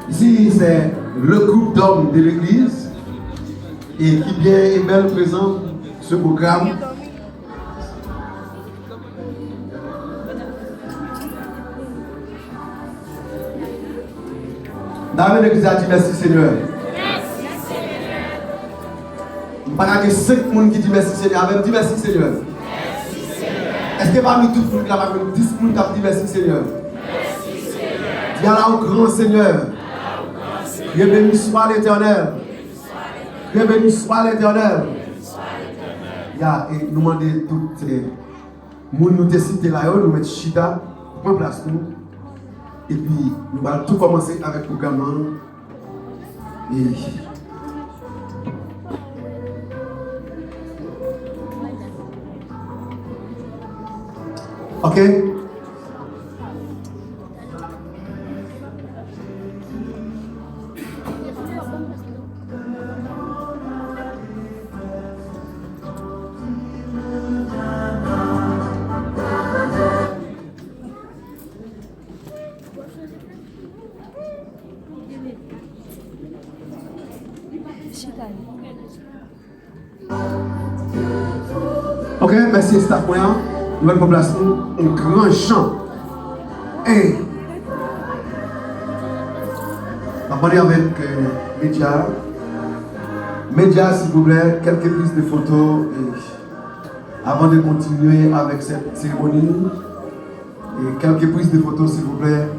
Ici, c'est le groupe d'hommes de l'église et qui bien et bien présente ce programme. David l'église a dit merci Seigneur. Merci Seigneur. Il n'y a pas que 5 personnes qui disent merci Seigneur. Avec dit merci Seigneur. Merci Seigneur. Est-ce que parmi tous les gens, il y a 10 personnes qui disent merci Seigneur? Merci Seigneur. Il y a là au grand Seigneur. Dieu béni soit l'Éternel. Dieu béni soit l'Éternel. Et nous demandons toutes les gens nous décider là, nous mettons chita, prendre place nous. Et puis nous allons tout commencer avec le programme. Et ok. Ok, merci staff moyen. Nous allons placer un grand chant. Et on va parler avec Média. Média, s'il vous plaît, quelques prises de photos avant de continuer avec cette cérémonie. Et quelques prises de photos, s'il vous plaît.